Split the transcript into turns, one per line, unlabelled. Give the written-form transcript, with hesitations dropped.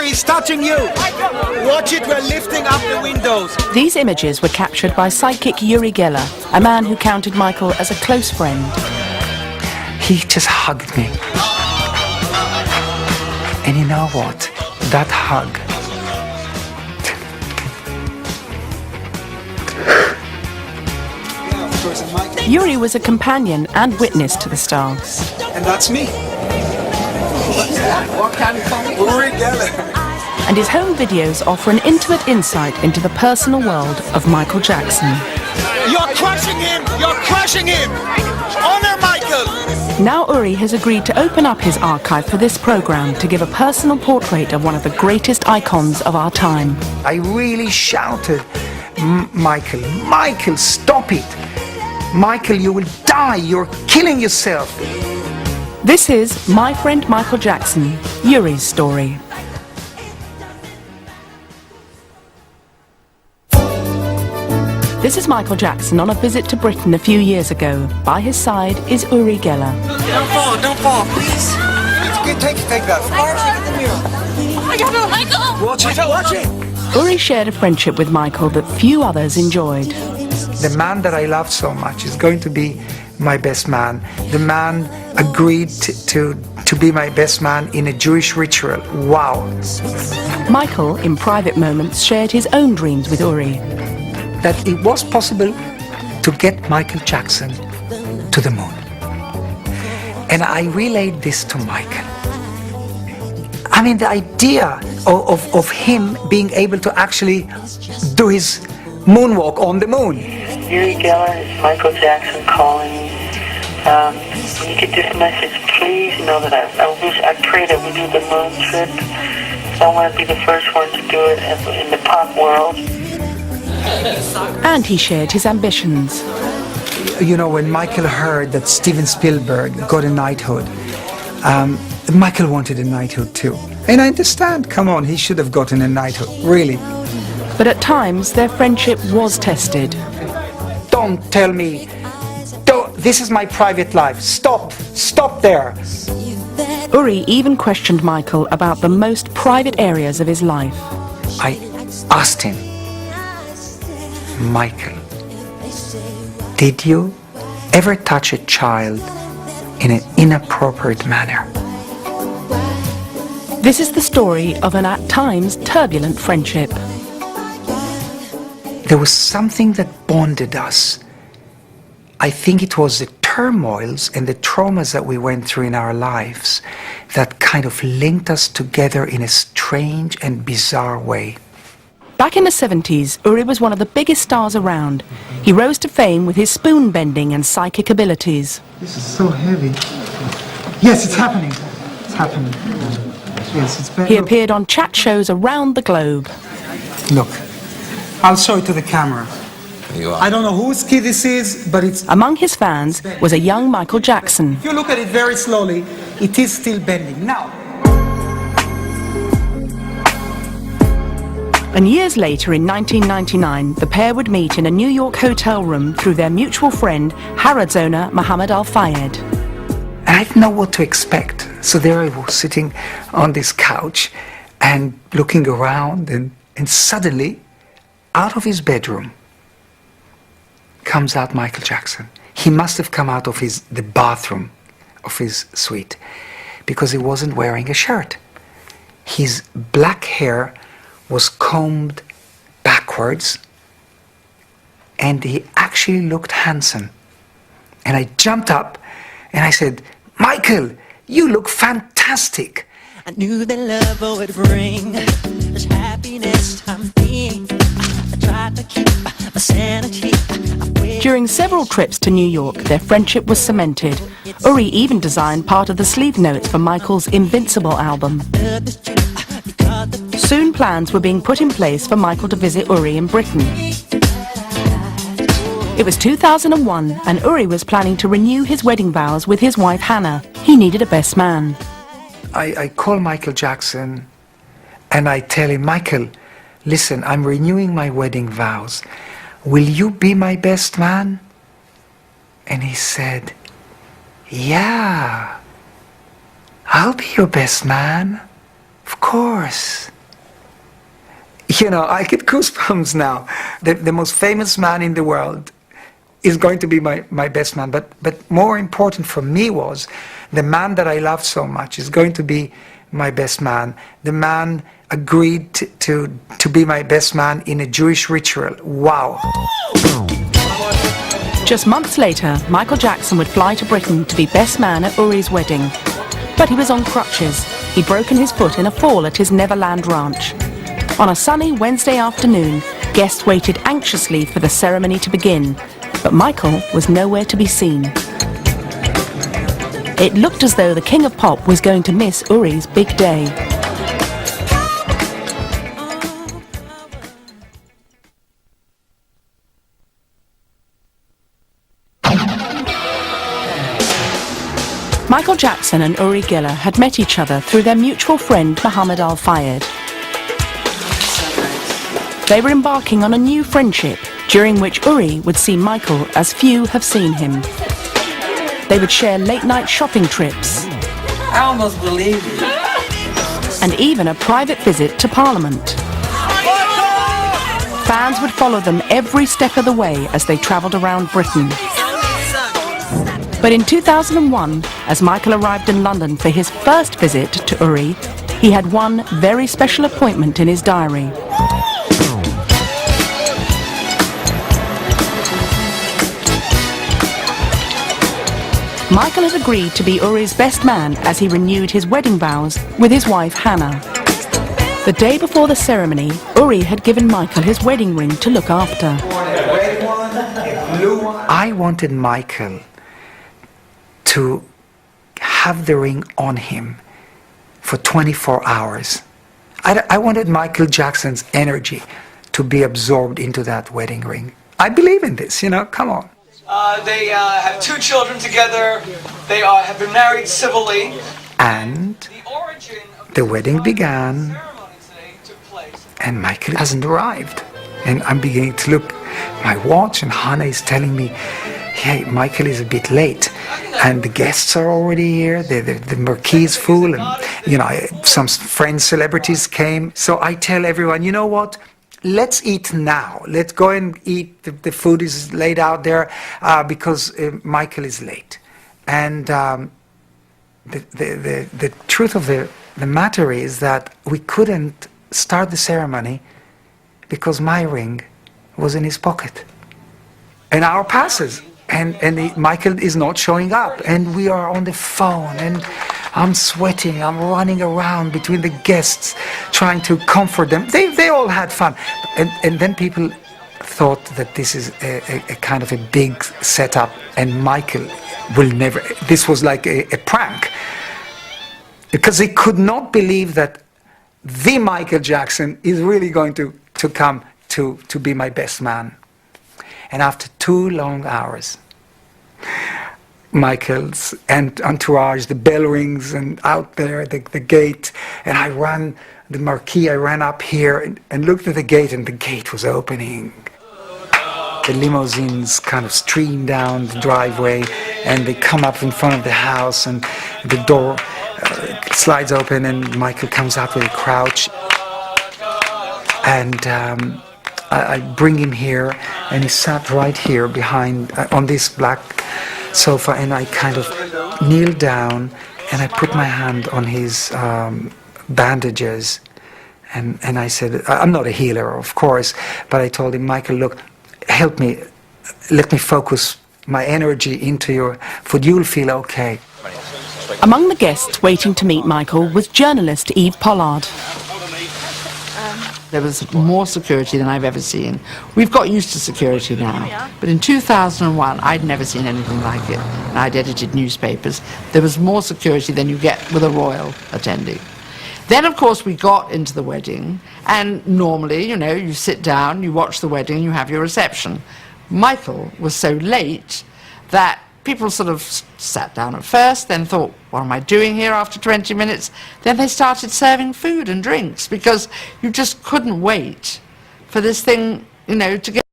he's touching you. Watch it, we're lifting up the windows.
These images were captured by psychic Uri Geller, a man who counted Michael as a close friend.
He just hugged me. And you know what? That hug.
Uri was a companion and witness to the star.
And that's me. What can you call me? Uri Geller.
And his home videos offer an intimate insight into the personal world of Michael Jackson.
You're crushing him! You're crushing him! Honor Michael!
Now Uri has agreed to open up his archive for this program to give a personal portrait of one of the greatest icons of our time.
I really shouted, Michael, Michael, stop it! Michael, you will die, you're killing yourself!
This is My Friend Michael Jackson, Uri's story. This is Michael Jackson on a visit to Britain a few years ago. By his side is Uri Geller.
Don't fall, please. Take that.
I gotta let go.
Watch it.
Uri shared a friendship with Michael that few others enjoyed.
The man that I love so much is going to be my best man. The man agreed to be my best man in a Jewish ritual. Wow.
Michael, in private moments, shared his own dreams with Uri.
That it was possible to get Michael Jackson to the moon. And I relayed this to Michael. I mean, the idea of him being able to actually do his moonwalk on the moon.
Uri Geller is Michael Jackson calling. When you get this message, please know that I pray that we do the moon trip. I want to be the first one to do it in the pop world.
And he shared his ambitions.
You know, when Michael heard that Steven Spielberg got a knighthood, Michael wanted a knighthood too. And I understand, come on, he should have gotten a knighthood, really.
But at times, their friendship was tested.
Don't tell me, this is my private life, stop there.
Uri even questioned Michael about the most private areas of his life.
I asked him, Michael, did you ever touch a child in an inappropriate manner?
This is the story of an at times turbulent friendship.
There was something that bonded us. I think it was the turmoils and the traumas that we went through in our lives that kind of linked us together in a strange and bizarre way.
Back in the 70s, Uri was one of the biggest stars around. He rose to fame with his spoon bending and psychic abilities.
This is so heavy. Yes, it's happening. It's happening. Yes, it's better.
He appeared on chat shows around the globe.
Look, I'll show it to the camera. I don't know whose key this is, but it's...
Among his fans was a young Michael Jackson.
If you look at it very slowly, it is still bending. Now...
And years later, in 1999, the pair would meet in a New York hotel room through their mutual friend, Harrods owner Mohammed Al-Fayed.
And I didn't know what to expect. So there I was sitting on this couch and looking around, and suddenly, out of his bedroom, comes out Michael Jackson. He must have come out of the bathroom of his suite because he wasn't wearing a shirt. His black hair was combed backwards, and he actually looked handsome. And I jumped up and I said, Michael, you look fantastic.
I knew that love would bring this happiness I'm feeling. I tried to keep my sanity.
During several trips to New York, their friendship was cemented. Uri even designed part of the sleeve notes for Michael's Invincible album. Soon plans were being put in place for Michael to visit Uri in Britain. It was 2001 and Uri was planning to renew his wedding vows with his wife Hannah. He needed a best man.
I call Michael Jackson and I tell him, Michael, listen, I'm renewing my wedding vows. Will you be my best man? And he said, yeah, I'll be your best man. Of course. You know, I get goosebumps now. The most famous man in the world is going to be my best man. But more important for me was the man that I loved so much is going to be my best man. The man agreed to be my best man in a Jewish ritual. Wow.
Just months later, Michael Jackson would fly to Britain to be best man at Uri's wedding. But he was on crutches. He'd broken his foot in a fall at his Neverland ranch. On a sunny Wednesday afternoon, guests waited anxiously for the ceremony to begin, but Michael was nowhere to be seen. It looked as though the King of Pop was going to miss Uri's big day. Michael Jackson and Uri Geller had met each other through their mutual friend Muhammad Al-Fayed. They were embarking on a new friendship, during which Uri would see Michael as few have seen him. They would share late-night shopping trips.
I almost believe it.
And even a private visit to Parliament. Fans would follow them every step of the way as they travelled around Britain. But in 2001, as Michael arrived in London for his first visit to Uri, he had one very special appointment in his diary. Michael had agreed to be Uri's best man as he renewed his wedding vows with his wife Hannah. The day before the ceremony, Uri had given Michael his wedding ring to look after.
I wanted Michael to have the ring on him for 24 hours. I wanted Michael Jackson's energy to be absorbed into that wedding ring. I believe in this, you know, come on.
They have 2 children together. They have been married civilly.
And the wedding began, and Michael hasn't arrived. And I'm beginning to look at my watch, and Hannah is telling me, hey, Michael is a bit late. And the guests are already here, the marquee is full, and, you know, some friends, celebrities came. So I tell everyone, you know what? Let's eat now. Let's go and eat. The food is laid out there because Michael is late. And the truth of the matter is that we couldn't start the ceremony because my ring was in his pocket. An hour passes, and Michael is not showing up, and we are on the phone, and I'm sweating, I'm running around between the guests trying to comfort them. They all had fun. And then people thought that this is a kind of a big setup, and Michael will never, this was like a prank. Because they could not believe that the Michael Jackson is really going to come to be my best man. And after 2 long hours, Michael's and entourage, the bell rings, and out there, the gate, and I ran the marquee, I ran up here and looked at the gate, and the gate was opening. The limousines kind of stream down the driveway, and they come up in front of the house, and the door slides open, and Michael comes out with a crouch, and I bring him here, and he sat right here behind, on this black sofa, and I kind of kneeled down, and I put my hand on his bandages, and I said, I'm not a healer, of course, but I told him, Michael, look, help me, let me focus my energy into your food, you'll feel okay.
Among the guests waiting to meet Michael was journalist Eve Pollard.
There was more security than I've ever seen. We've got used to security now, but in 2001 I'd never seen anything like it. And I'd edited newspapers. There was more security than you get with a royal attending. Then, of course, we got into the wedding, and normally, you know, you sit down, you watch the wedding, you have your reception. Michael was so late that people sort of sat down at first, then thought, what am I doing here after 20 minutes? Then they started serving food and drinks because you just couldn't wait for this thing, you know, to get